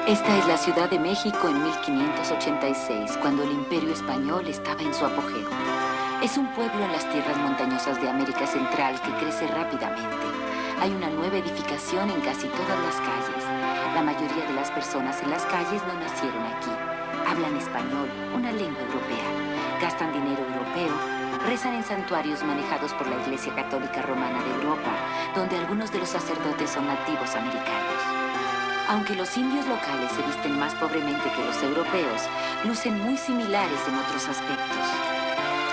Esta es la Ciudad de México en 1586, cuando el Imperio Español estaba en su apogeo. Es un pueblo en las tierras montañosas de América Central que crece rápidamente. Hay una nueva edificación en casi todas las calles. La mayoría de las personas en las calles no nacieron aquí. Hablan español, una lengua europea. Gastan dinero europeo. Rezan en santuarios manejados por la Iglesia Católica Romana de Europa, donde algunos de los sacerdotes son nativos americanos. Aunque los indios locales se visten más pobremente que los europeos, lucen muy similares en otros aspectos.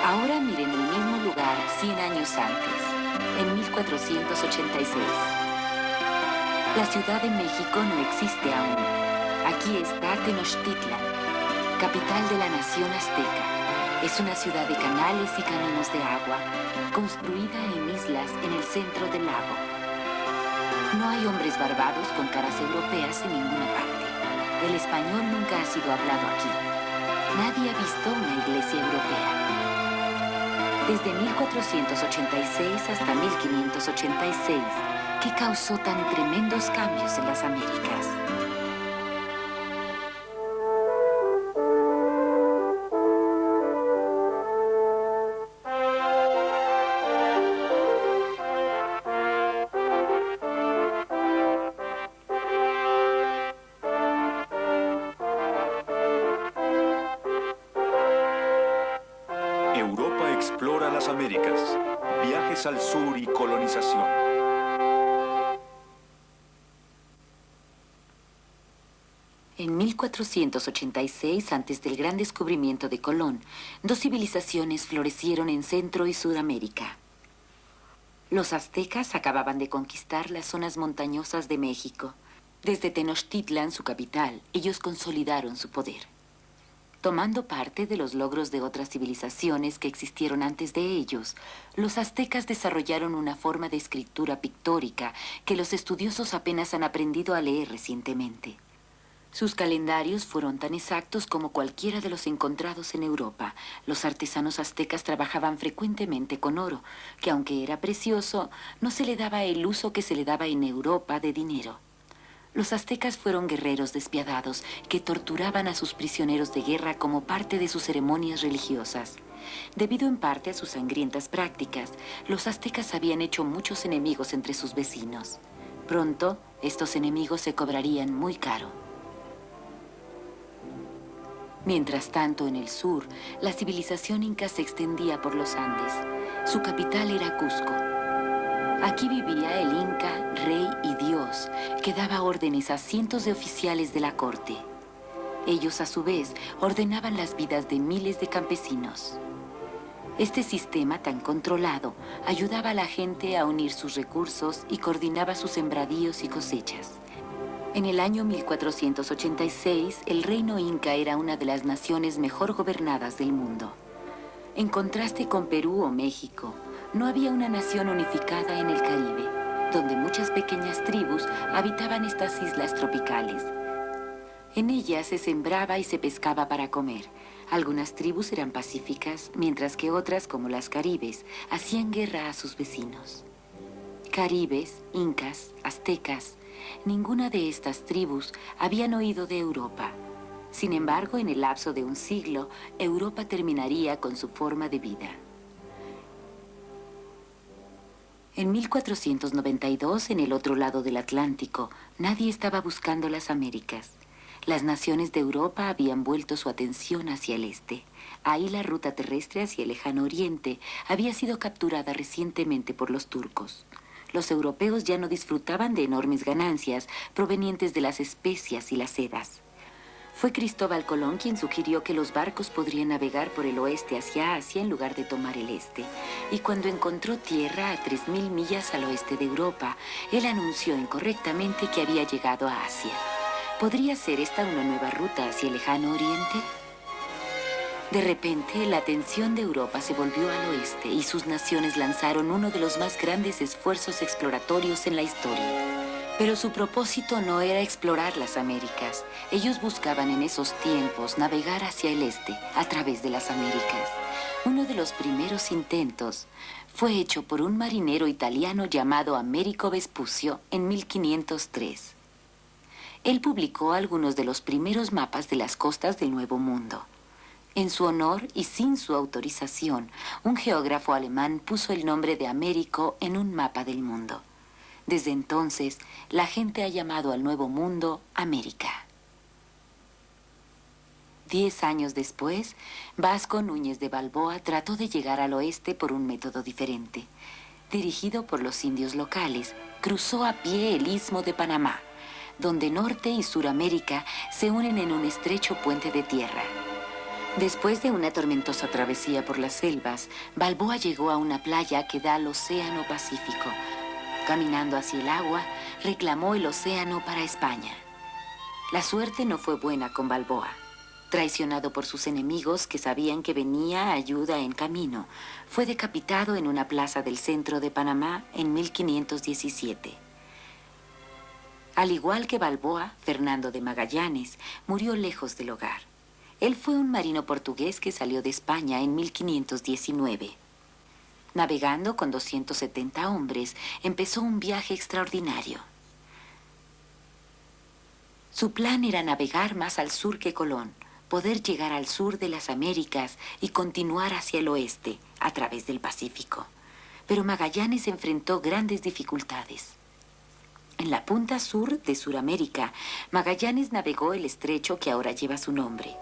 Ahora miren el mismo lugar 100 años antes, en 1486. La Ciudad de México no existe aún. Aquí está Tenochtitlan, capital de la nación azteca. Es una ciudad de canales y caminos de agua, construida en islas en el centro del lago. No hay hombres barbados con caras europeas en ninguna parte. El español nunca ha sido hablado aquí. Nadie ha visto una iglesia europea. Desde 1486 hasta 1586, ¿qué causó tan tremendos cambios en las Américas? Europa explora las Américas. Viajes al sur y colonización. En 1486, antes del gran descubrimiento de Colón, dos civilizaciones florecieron en Centro y Sudamérica. Los aztecas acababan de conquistar las zonas montañosas de México. Desde Tenochtitlan, su capital, ellos consolidaron su poder. Tomando parte de los logros de otras civilizaciones que existieron antes de ellos, los aztecas desarrollaron una forma de escritura pictórica que los estudiosos apenas han aprendido a leer recientemente. Sus calendarios fueron tan exactos como cualquiera de los encontrados en Europa. Los artesanos aztecas trabajaban frecuentemente con oro, que aunque era precioso, no se le daba el uso que se le daba en Europa de dinero. Los aztecas fueron guerreros despiadados que torturaban a sus prisioneros de guerra como parte de sus ceremonias religiosas. Debido en parte a sus sangrientas prácticas, los aztecas habían hecho muchos enemigos entre sus vecinos. Pronto, estos enemigos se cobrarían muy caro. Mientras tanto, en el sur, la civilización inca se extendía por los Andes. Su capital era Cusco. Aquí vivía el Inca, rey y dios, que daba órdenes a cientos de oficiales de la corte. Ellos, a su vez, ordenaban las vidas de miles de campesinos. Este sistema tan controlado ayudaba a la gente a unir sus recursos y coordinaba sus sembradíos y cosechas. En el año 1486, el reino Inca era una de las naciones mejor gobernadas del mundo. En contraste con Perú o México, no había una nación unificada en el Caribe, donde muchas pequeñas tribus habitaban estas islas tropicales. En ellas se sembraba y se pescaba para comer. Algunas tribus eran pacíficas, mientras que otras, como las caribes, hacían guerra a sus vecinos. Caribes, incas, aztecas, ninguna de estas tribus habían oído de Europa. Sin embargo, en el lapso de un siglo, Europa terminaría con su forma de vida. En 1492, en el otro lado del Atlántico, nadie estaba buscando las Américas. Las naciones de Europa habían vuelto su atención hacia el este. Ahí la ruta terrestre hacia el lejano oriente había sido capturada recientemente por los turcos. Los europeos ya no disfrutaban de enormes ganancias provenientes de las especias y las sedas. Fue Cristóbal Colón quien sugirió que los barcos podrían navegar por el oeste hacia Asia en lugar de tomar el este. Y cuando encontró tierra a 3000 millas al oeste de Europa, él anunció incorrectamente que había llegado a Asia. ¿Podría ser esta una nueva ruta hacia el lejano oriente? De repente, la atención de Europa se volvió al oeste y sus naciones lanzaron uno de los más grandes esfuerzos exploratorios en la historia. Pero su propósito no era explorar las Américas. Ellos buscaban en esos tiempos navegar hacia el este, a través de las Américas. Uno de los primeros intentos fue hecho por un marinero italiano llamado Americo Vespucio en 1503. Él publicó algunos de los primeros mapas de las costas del Nuevo Mundo. En su honor y sin su autorización, un geógrafo alemán puso el nombre de Américo en un mapa del mundo. Desde entonces, la gente ha llamado al Nuevo Mundo América. 10 años después, Vasco Núñez de Balboa trató de llegar al oeste por un método diferente. Dirigido por los indios locales, cruzó a pie el Istmo de Panamá, donde Norte y Suramérica se unen en un estrecho puente de tierra. Después de una tormentosa travesía por las selvas, Balboa llegó a una playa que da al Océano Pacífico. Caminando hacia el agua, reclamó el océano para España. La suerte no fue buena con Balboa. Traicionado por sus enemigos que sabían que venía ayuda en camino, fue decapitado en una plaza del centro de Panamá en 1517. Al igual que Balboa, Fernando de Magallanes murió lejos del hogar. Él fue un marino portugués que salió de España en 1519. Navegando con 270 hombres, empezó un viaje extraordinario. Su plan era navegar más al sur que Colón, poder llegar al sur de las Américas y continuar hacia el oeste, a través del Pacífico. Pero Magallanes enfrentó grandes dificultades. En la punta sur de Suramérica, Magallanes navegó el estrecho que ahora lleva su nombre.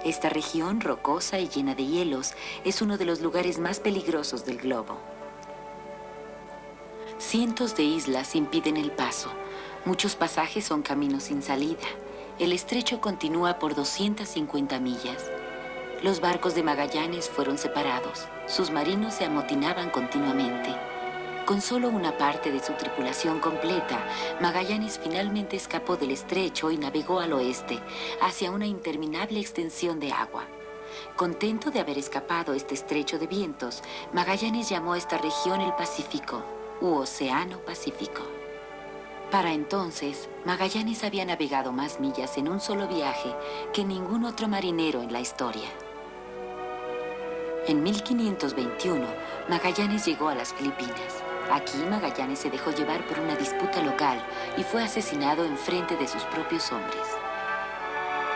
Esta región, rocosa y llena de hielos, es uno de los lugares más peligrosos del globo. Cientos de islas impiden el paso. Muchos pasajes son caminos sin salida. El estrecho continúa por 250 millas. Los barcos de Magallanes fueron separados. Sus marinos se amotinaban continuamente. Con solo una parte de su tripulación completa, Magallanes finalmente escapó del estrecho y navegó al oeste, hacia una interminable extensión de agua. Contento de haber escapado este estrecho de vientos, Magallanes llamó a esta región el Pacífico, u Océano Pacífico. Para entonces, Magallanes había navegado más millas en un solo viaje que ningún otro marinero en la historia. En 1521, Magallanes llegó a las Filipinas. Aquí, Magallanes se dejó llevar por una disputa local y fue asesinado en frente de sus propios hombres.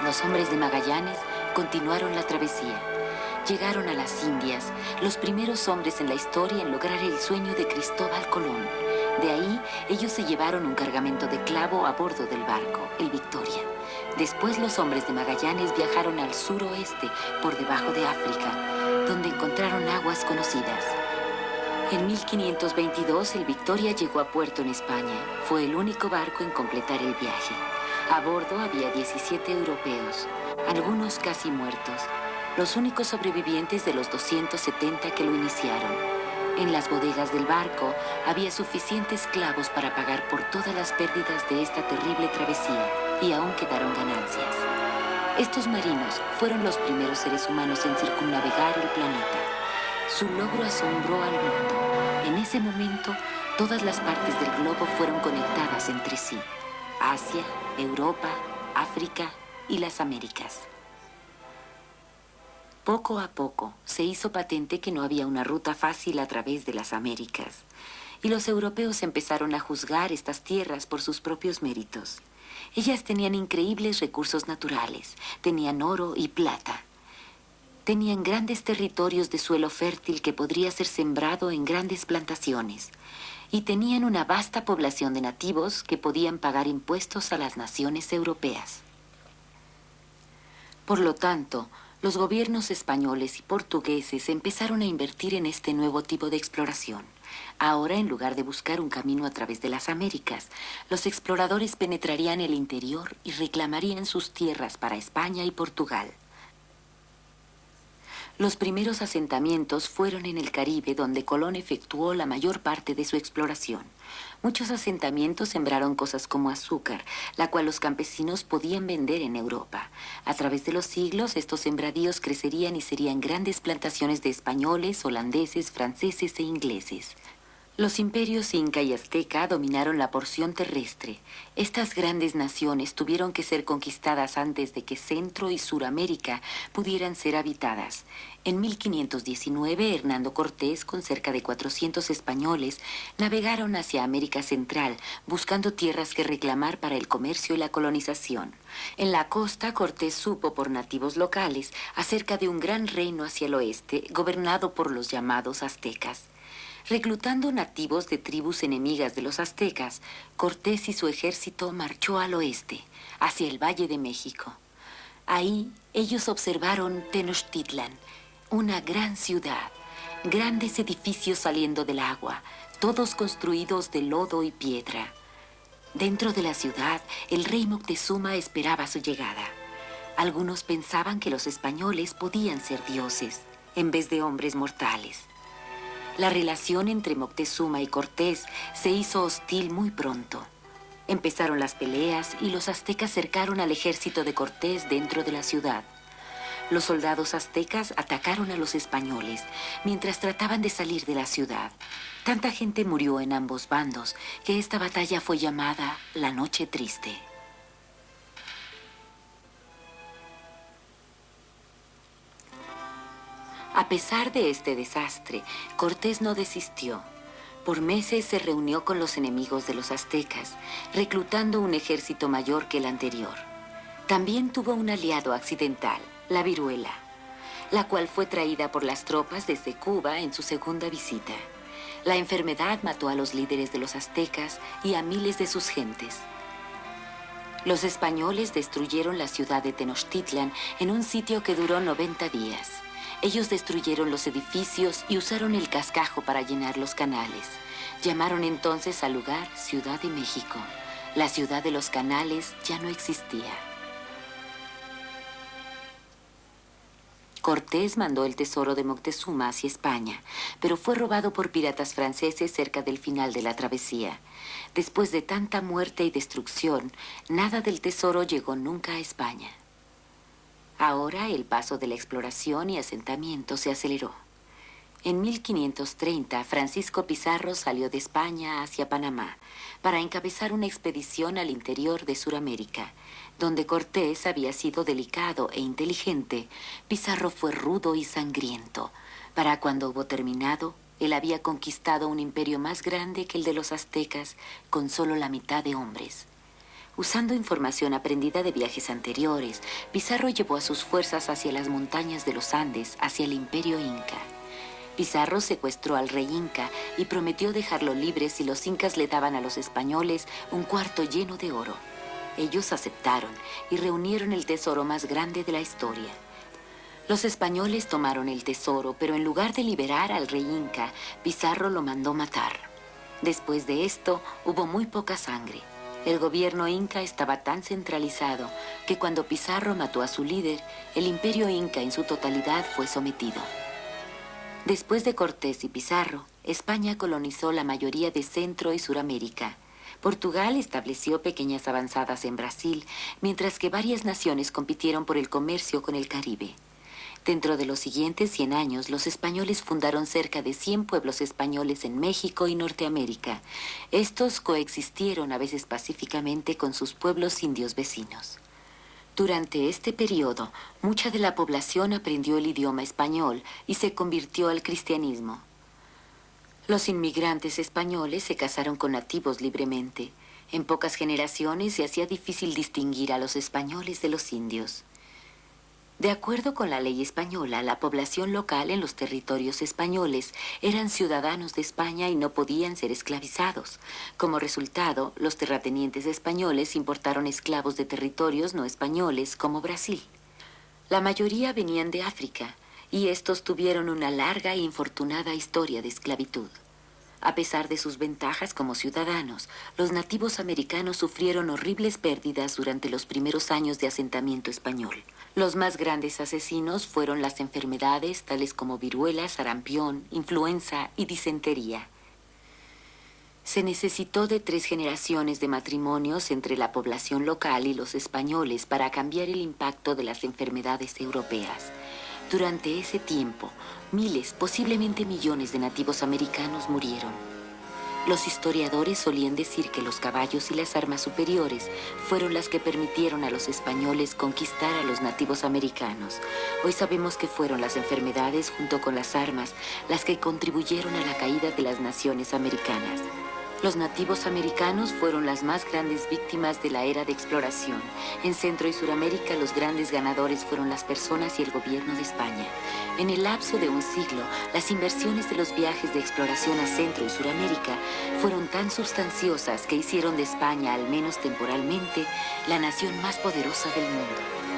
Los hombres de Magallanes continuaron la travesía. Llegaron a las Indias, los primeros hombres en la historia en lograr el sueño de Cristóbal Colón. De ahí, ellos se llevaron un cargamento de clavo a bordo del barco, el Victoria. Después, los hombres de Magallanes viajaron al suroeste, por debajo de África, donde encontraron aguas conocidas. En 1522, el Victoria llegó a puerto en España. Fue el único barco en completar el viaje. A bordo había 17 europeos, algunos casi muertos, los únicos sobrevivientes de los 270 que lo iniciaron. En las bodegas del barco había suficientes clavos para pagar por todas las pérdidas de esta terrible travesía, y aún quedaron ganancias. Estos marinos fueron los primeros seres humanos en circunnavegar el planeta. Su logro asombró al mundo. En ese momento, todas las partes del globo fueron conectadas entre sí: Asia, Europa, África y las Américas. Poco a poco se hizo patente que no había una ruta fácil a través de las Américas, y los europeos empezaron a juzgar estas tierras por sus propios méritos. Ellas tenían increíbles recursos naturales, tenían oro y plata. Tenían grandes territorios de suelo fértil que podría ser sembrado en grandes plantaciones, y tenían una vasta población de nativos que podían pagar impuestos a las naciones europeas. Por lo tanto, los gobiernos españoles y portugueses empezaron a invertir en este nuevo tipo de exploración. Ahora, en lugar de buscar un camino a través de las Américas, los exploradores penetrarían el interior y reclamarían sus tierras para España y Portugal. Los primeros asentamientos fueron en el Caribe, donde Colón efectuó la mayor parte de su exploración. Muchos asentamientos sembraron cosas como azúcar, la cual los campesinos podían vender en Europa. A través de los siglos, estos sembradíos crecerían y serían grandes plantaciones de españoles, holandeses, franceses e ingleses. Los imperios Inca y Azteca dominaron la porción terrestre. Estas grandes naciones tuvieron que ser conquistadas antes de que Centro y Suramérica pudieran ser habitadas. En 1519, Hernando Cortés, con cerca de 400 españoles, navegaron hacia América Central, buscando tierras que reclamar para el comercio y la colonización. En la costa, Cortés supo por nativos locales acerca de un gran reino hacia el oeste, gobernado por los llamados aztecas. Reclutando nativos de tribus enemigas de los aztecas, Cortés y su ejército marchó al oeste, hacia el Valle de México. Ahí ellos observaron Tenochtitlan, una gran ciudad, grandes edificios saliendo del agua, todos construidos de lodo y piedra. Dentro de la ciudad, el rey Moctezuma esperaba su llegada. Algunos pensaban que los españoles podían ser dioses, en vez de hombres mortales. La relación entre Moctezuma y Cortés se hizo hostil muy pronto. Empezaron las peleas y los aztecas cercaron al ejército de Cortés dentro de la ciudad. Los soldados aztecas atacaron a los españoles mientras trataban de salir de la ciudad. Tanta gente murió en ambos bandos que esta batalla fue llamada la Noche Triste. A pesar de este desastre, Cortés no desistió. Por meses se reunió con los enemigos de los aztecas, reclutando un ejército mayor que el anterior. También tuvo un aliado accidental, la viruela, la cual fue traída por las tropas desde Cuba en su segunda visita. La enfermedad mató a los líderes de los aztecas y a miles de sus gentes. Los españoles destruyeron la ciudad de Tenochtitlan en un sitio que duró 90 días. Ellos destruyeron los edificios y usaron el cascajo para llenar los canales. Llamaron entonces al lugar Ciudad de México. La ciudad de los canales ya no existía. Cortés mandó el tesoro de Moctezuma hacia España, pero fue robado por piratas franceses cerca del final de la travesía. Después de tanta muerte y destrucción, nada del tesoro llegó nunca a España. Ahora el paso de la exploración y asentamiento se aceleró. En 1530, Francisco Pizarro salió de España hacia Panamá para encabezar una expedición al interior de Suramérica. Donde Cortés había sido delicado e inteligente, Pizarro fue rudo y sangriento. Para cuando hubo terminado, él había conquistado un imperio más grande que el de los aztecas, con solo la mitad de hombres. Usando información aprendida de viajes anteriores, Pizarro llevó a sus fuerzas hacia las montañas de los Andes, hacia el imperio inca. Pizarro secuestró al rey inca y prometió dejarlo libre si los incas le daban a los españoles un cuarto lleno de oro. Ellos aceptaron y reunieron el tesoro más grande de la historia. Los españoles tomaron el tesoro, pero en lugar de liberar al rey inca, Pizarro lo mandó matar. Después de esto, hubo muy poca sangre. El gobierno inca estaba tan centralizado que cuando Pizarro mató a su líder, el imperio inca en su totalidad fue sometido. Después de Cortés y Pizarro, España colonizó la mayoría de Centro y Suramérica. Portugal estableció pequeñas avanzadas en Brasil, mientras que varias naciones compitieron por el comercio con el Caribe. Dentro de los siguientes 100 años, los españoles fundaron cerca de 100 pueblos españoles en México y Norteamérica. Estos coexistieron a veces pacíficamente con sus pueblos indios vecinos. Durante este periodo, mucha de la población aprendió el idioma español y se convirtió al cristianismo. Los inmigrantes españoles se casaron con nativos libremente. En pocas generaciones se hacía difícil distinguir a los españoles de los indios. De acuerdo con la ley española, la población local en los territorios españoles eran ciudadanos de España y no podían ser esclavizados. Como resultado, los terratenientes españoles importaron esclavos de territorios no españoles, como Brasil. La mayoría venían de África, y estos tuvieron una larga e infortunada historia de esclavitud. A pesar de sus ventajas como ciudadanos, los nativos americanos sufrieron horribles pérdidas durante los primeros años de asentamiento español. Los más grandes asesinos fueron las enfermedades tales como viruela, sarampión, influenza y disentería. Se necesitó de 3 generaciones de matrimonios entre la población local y los españoles para cambiar el impacto de las enfermedades europeas. Durante ese tiempo, miles, posiblemente millones de nativos americanos murieron. Los historiadores solían decir que los caballos y las armas superiores fueron las que permitieron a los españoles conquistar a los nativos americanos. Hoy sabemos que fueron las enfermedades junto con las armas las que contribuyeron a la caída de las naciones americanas. Los nativos americanos fueron las más grandes víctimas de la era de exploración. En Centro y Suramérica, los grandes ganadores fueron las personas y el gobierno de España. En el lapso de un siglo, las inversiones de los viajes de exploración a Centro y Suramérica fueron tan sustanciosas que hicieron de España, al menos temporalmente, la nación más poderosa del mundo.